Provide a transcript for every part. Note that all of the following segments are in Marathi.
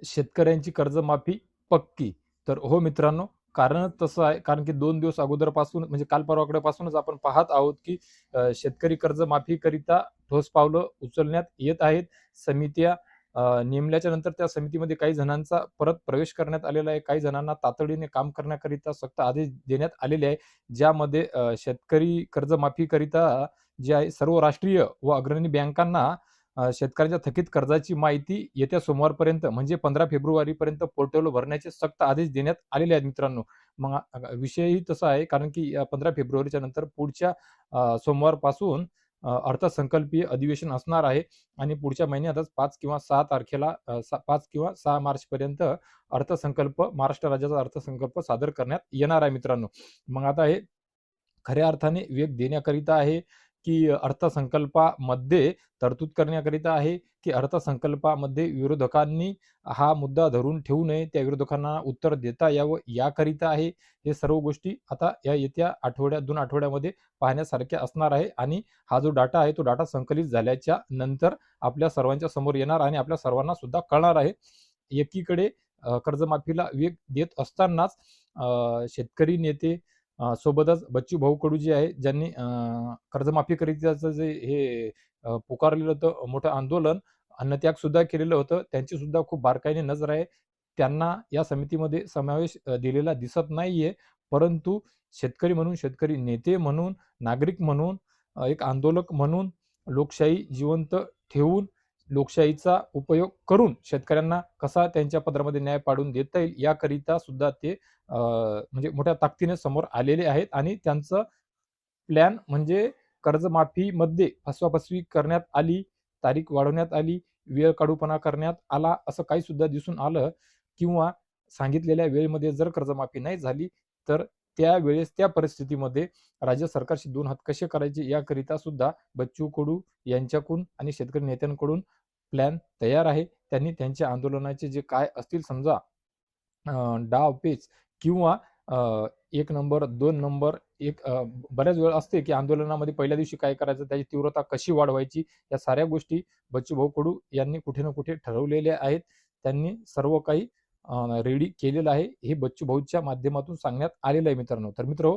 शेतकऱ्यांची कर्जमाफी पक्की. तर हो मित्रांनो, कारणच तसं आहे. कारण की 2 दिवस अगोदरपासून म्हणजे काल परवाकडेपासूनच आपण पाहत आहोत, की शेतकरी कर्जमाफीकरिता ठोस पावलं उचलण्यात येत आहेत. समित्या नेमल्याच्या नंतर त्या समितीमध्ये काही जणांचा परत प्रवेश करण्यात आलेला आहे. काही जणांना तातडीने काम करण्याकरिता सक्त आदेश देण्यात आलेले आहे. ज्यामध्ये शेतकरी कर्जमाफीकरिता जे आहे सर्व राष्ट्रीय व अग्रणी बँकांना शेतकऱ्याच्या थकीत कर्जाची माहिती येत्या सोमवारपर्यंत म्हणजे 15 फेब्रुवारीपर्यंत पोर्टलवर भरण्याचे सक्त आदेश देण्यात आलेले आहेत मित्रांनो. मग विषयही तसा आहे कारण की 15 फेब्रुवारीच्या नंतर पुढच्या सोमवारपासून अर्थसंकल्पीय अधिवेशन असणार आहे आणि पुढच्या महिन्यातच 5 किंवा 6 तारखेला 5 किंवा 6 मार्चपर्यंत अर्थसंकल्प महाराष्ट्र राज्याचा अर्थसंकल्प सादर करण्यात येणार आहे मित्रांनो. मग आता हे खऱ्या अर्थाने वेग देण्याकरिता आहे, की अर्थसंकल्पामध्ये तरतूद करण्याकरिता आहे, की अर्थसंकल्पामध्ये विरोधकांनी हा मुद्दा धरून ठेवू नये, त्या विरोधकांना उत्तर देता यावं याकरिता आहे. हे सर्व गोष्टी आता या येत्या आठवड्यात 2 आठवड्यामध्ये पाहण्यासारख्या असणार आहे आणि हा जो डाटा आहे, तो डाटा संकलित झाल्याच्या नंतर आपल्या सर्वांच्या समोर येणार आणि आपल्या सर्वांना सुद्धा कळणार आहे. एकीकडे कर्जमाफीला वेग देत असतानाच शेतकरी नेते सोबतच बच्चूभाऊ कडू जे आहे ज्यांनी कर्जमाफीकरिताचं जे हे पुकारलेलं होतं मोठं आंदोलन, अन्नत्याग सुद्धा केलेलं होतं. त्यांची सुद्धा खूप बारकाईने नजर आहे. त्यांना या समितीमध्ये समावेश दिलेला दिसत नाहीये. परंतु शेतकरी म्हणून, शेतकरी नेते म्हणून, नागरिक म्हणून, एक आंदोलक म्हणून लोकशाही जिवंत ठेवून, लोकशाहीचा उपयोग करून शेतकऱ्यांना कसा त्यांच्या पदरामध्ये न्याय पाडून देता येईल याकरिता सुद्धा ते म्हणजे मोठ्या ताकदीने समोर आलेले आहेत आणि त्यांचं प्लॅन म्हणजे कर्जमाफीमध्ये फसवाफसवी करण्यात आली, तारीख वाढवण्यात आली, वेळ काढूपणा करण्यात आला, असं काही सुद्धा दिसून आलं किंवा सांगितलेल्या वेळेमध्ये जर कर्जमाफी नाही झाली, तर त्यावेळेस त्या परिस्थितीमध्ये राज्य सरकारशी 2 हात कसे करायचे याकरिता सुद्धा बच्चू कडू यांच्याकडून आणि शेतकरी नेत्यांकडून प्लॅन तयार आहे. त्यांनी त्यांच्या आंदोलनाचे जे काय असतील समजा डाव-पेच किंवा 1 नंबर, 2 नंबर, बऱ्याच वेळा असते, की आंदोलनामध्ये पहिल्या दिवशी काय करायचं, त्याची तीव्रता कशी वाढवायची, या साऱ्या गोष्टी बच्चूभाऊ कडू यांनी कुठे ना कुठे ठरवलेल्या आहेत. त्यांनी सर्व काही रेडी केलेलं आहे. हे बच्चूभाऊच्या माध्यमातून सांगण्यात आलेलं आहे मित्रांनो. तर मित्र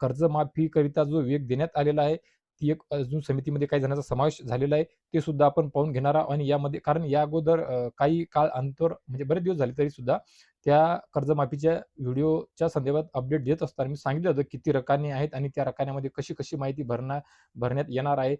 कर्जमाफीकरिता जो वेग देण्यात आलेला आहे, ती एक अजून समितीमध्ये काही जणांचा समावेश झालेला आहे. ते सुद्धा आपण पाहून घेणार आहोत आणि यामध्ये कारण या अगोदर काही काळ अंतर म्हणजे बरेच दिवस झाले तरी सुद्धा त्या कर्जमाफीच्या व्हिडिओच्या संदर्भात अपडेट देत असताना मी सांगितलं होतं किती रकाने आहेत आणि त्या रकान्यामध्ये कशी-कशी माहिती भरण्यात येणार आहे.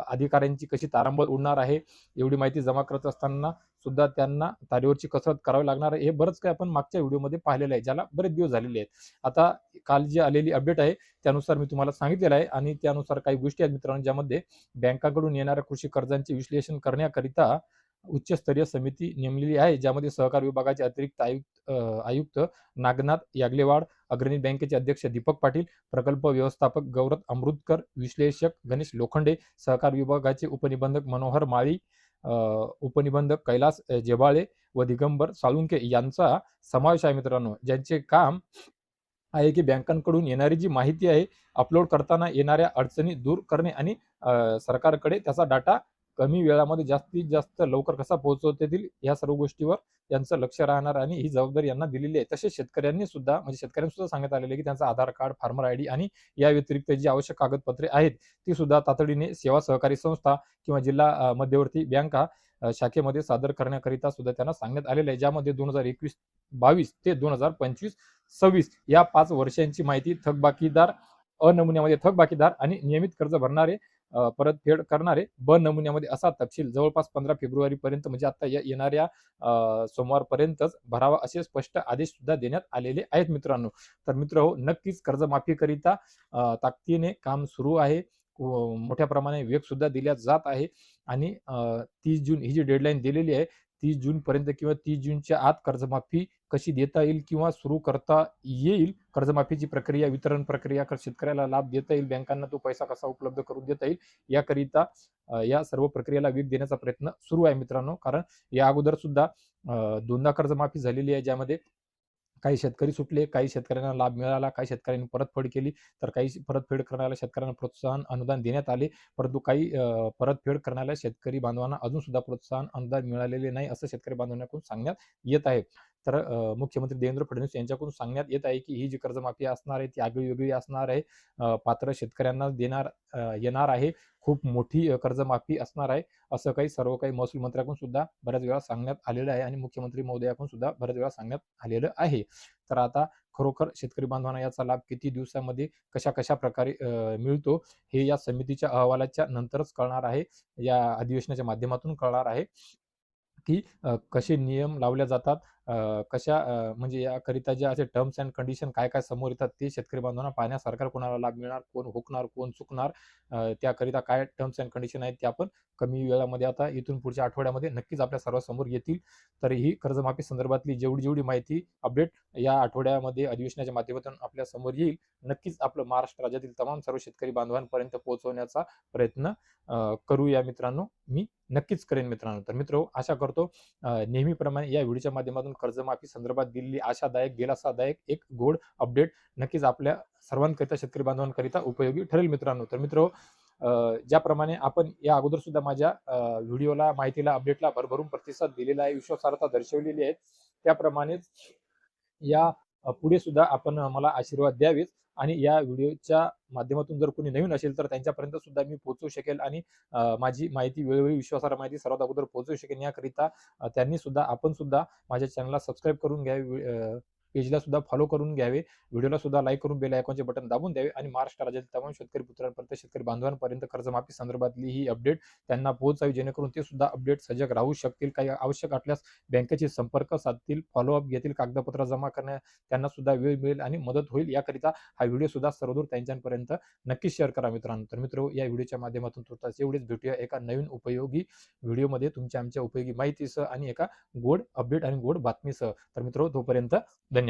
अधिकाऱ्यांची कशी तारांबळ उडणार आहे. एवढी माहिती जमा करत असताना सुद्धा त्यांना तारेवरची कसरत करावी लागणार आहे. हे बरंच काही आपण मागच्या व्हिडिओमध्ये पाहिलेलं आहे, ज्याला बरेच दिवस झालेले आहेत. आता काल जी आलेली अपडेट आहे, त्यानुसार मी तुम्हाला सांगितलेलं आहे आणि त्यानुसार काही गोष्टी आहेत मित्रांनो, ज्यामध्ये बँकांकडून येणाऱ्या कृषी कर्जांचे विश्लेषण करण्याकरिता उच्चस्तरीय समिती नेमलेली आहे, ज्यामध्ये सहकार विभागाचे अतिरिक्त आयुक्त नागनाथ यागलेवाड, अग्रणी बँकेचे अध्यक्ष दीपक पाटील, प्रकल्प व्यवस्थापक गौरव अमृतकर, विश्लेषक गणेश लोखंडे, सहकार विभागाचे उपनिबंधक मनोहर माळी, उपनिबंधक कैलास जेबाळे व दिगंबर साळुंके यांचा समावेश आहे मित्रांनो. ज्यांचे काम आहे की बँकांकडून येणारी जी माहिती आहे, अपलोड करताना येणाऱ्या अडचणी दूर करणे आणि सरकारकडे त्याचा डाटा कमी वेळामध्ये जास्तीत जास्त लवकर कसा पोहोचवता येईल या सर्व गोष्टीवर त्यांचं लक्ष राहणार आणि ही जबाबदारी यांना दिलेली आहे. तसेच शेतकऱ्यांनी सुद्धा म्हणजे शेतकऱ्यांना सुद्धा सांगण्यात आलेलं आहे, की त्यांचं आधार कार्ड, फार्मर आयडी आणि या व्यतिरिक्त जी आवश्यक कागदपत्रे आहेत, ती सुद्धा तातडीने सेवा सहकारी संस्था किंवा जिल्हा मध्यवर्ती बँका शाखेमध्ये सादर करण्याकरिता सुद्धा त्यांना सांगण्यात आलेलं आहे. ज्यामध्ये 2021-22 ते 2025-26 या 5 वर्षांची माहिती थकबाकीदार, अ नमुन्यामध्ये थकबाकीदार आणि नियमित कर्ज भरणारे, परतफेड करणारे ब नमुन्यामध्ये असा तपशील जवळपास 15 फेब्रुवारीपर्यंत म्हणजे आता येणाऱ्या सोमवारपर्यंतच भरावा असे स्पष्ट आदेश सुद्धा देण्यात आलेले आहेत मित्रांनो. तर मित्रहो नक्कीच कर्जमाफीकरिता ताकदीने काम सुरू आहे. मोठ्या प्रमाणे वेग सुद्धा दिला जात आहे आणि 30 जून ही जी डेडलाईन दिलेली आहे, 30 जूनपर्यंत किंवा 30 जूनच्या आत कर्जमाफी कशी देता येईल किंवा सुरू करता येईल, कर्जमाफीची प्रक्रिया, वितरण प्रक्रिया, शेतकऱ्याला लाभ देता येईल, बँकांना तो पैसा कसा उपलब्ध करून देता येईल, याकरिता या सर्व प्रक्रियेला वेग देण्याचा प्रयत्न सुरू आहे मित्रांनो. कारण या अगोदर सुद्धा दोनदा कर्जमाफी झालेली आहे, ज्यामध्ये काही शेतकरी सुटले, काही शेतकऱ्यांना लाभ मिळाला, काही शेतकऱ्यांनी परतफेड केली, तर काही परतफेड करणाऱ्या शेतकऱ्यांना प्रोत्साहन अनुदान देण्यात आले. परंतु काही परतफेड करणाऱ्या शेतकरी बांधवांना अजून सुद्धा प्रोत्साहन अनुदान मिळालेले नाही, असं शेतकरी बांधवांकडून सांगण्यात येत आहे. तर मुख्यमंत्री देवेंद्र फडणवीस यांच्याकडून सांगण्यात येत आहे, की ही जी कर्जमाफी असणार आहे ती आगळी-वेगळी असणार आहे. पात्र शेतकऱ्यांना येणार आहे. खूप मोठी कर्जमाफी असणार आहे. असं सर्व काही महसूल मंत्र्याकडून सुद्धा बऱ्याच वेळा सांगण्यात आलेलं आहे आणि मुख्यमंत्री महोदयाकडून सुद्धा बऱ्याच वेळा सांगण्यात आलेलं आहे. तर आता खरोखर शेतकरी बांधवांना याचा लाभ किती दिवसामध्ये कशा प्रकारे मिळतो, हे या समितीच्या अहवालाच्या नंतरच कळणार आहे. या अधिवेशनाच्या माध्यमातून कळणार आहे, की कसे नियम लावल्या जातात, म्हणजे याकरिता जे असे टर्म्स अँड कंडिशन काय समोर येतात ते शेतकरी बांधवांना पाहण्यासारखं, कोणाला लाभ मिळणार, कोण हुकणार, कोण चुकणार, त्याकरिता काय टर्म्स अँड कंडिशन आहेत ते आपण कमी वेळामध्ये आता इथून पुढच्या आठवड्यामध्ये नक्कीच आपल्या सर्वांसमोर येतील. तर ही कर्जमाफी संदर्भातली जेवढी माहिती अपडेट या आठवड्यामध्ये अधिवेशनाच्या माध्यमातून आपल्या समोर येईल, नक्कीच आपलं महाराष्ट्र राज्यातील तमाम सर्व शेतकरी बांधवांपर्यंत पोहोचवण्याचा प्रयत्न करूया मित्रांनो. मी नक्कीच करेन मित्रांनो. तर मित्र आशा करतो नेहमीप्रमाणे या व्हिडिओच्या माध्यमातून कर्जमाफी संदर्भात दिलेली आशादायक, दिलासादायक एक गोड अपडेट नक्कीच आपल्या सर्वांकरिता, शेतकरी बांधवांकरिता उपयोगी ठरेल मित्रांनो. तर मित्र ज्याप्रमाणे आपण या अगोदर सुद्धा माझ्या व्हिडिओला, माहितीला, अपडेटला भरभरून प्रतिसाद दिलेला आहे, विश्वासार्हता दर्शवलेली आहे, त्याप्रमाणेच या पुढे सुद्धा आपण मला आशीर्वाद द्यावेच आणि या व्हिडिओच्या माध्यमातून जर कोणी नवीन असेल तर त्यांच्यापर्यंत सुद्धा मी पोहोचवू शकेल आणि माझी माहिती, वेळोवेळी विश्वासार्ह माहिती सर्वात अगोदर पोहोचवू शकेन. याकरिता त्यांनी सुद्धा, आपण सुद्धा माझ्या चॅनलला सबस्क्राईब करून घ्यावे, पेजला सुद्धा फॉलो करून घ्यावे, व्हिडिओला सुद्धा लाईक करून बेल आयकॉनचे बटन दाबून द्यावे आणि महाराष्ट्र राज्यातील तमाम शेतकरी पुत्रांपर्यंत, शेतकरी बांधवांपर्यंत कर्जमाफी संदर्भातली ही अपडेट त्यांना पोहोचावी, जेणेकरून ते सुद्धा अपडेट सजग राहू शकतील. काही आवश्यक असल्यास बँकेचे संपर्क साधतील, फॉलोअप घेतील, कागदपत्र जमा करण्या त्यांना सुद्धा वेळ मिळेल आणि मदत होईल. याकरिता हा व्हिडिओ सुद्धा सर्वदूर त्यांच्यापर्यंत नक्कीच शेअर करा मित्रांनो. तर मित्र या व्हिडिओच्या माध्यमातून तुर्तास एवढेच. भेटूया एका नवीन उपयोगी व्हिडिओमध्ये तुमच्या आमच्या उपयोगी माहितीसह आणि एका गोड अपडेट आणि गोड बातमीसह. तर मित्र तोपर्यंत धन्यवाद.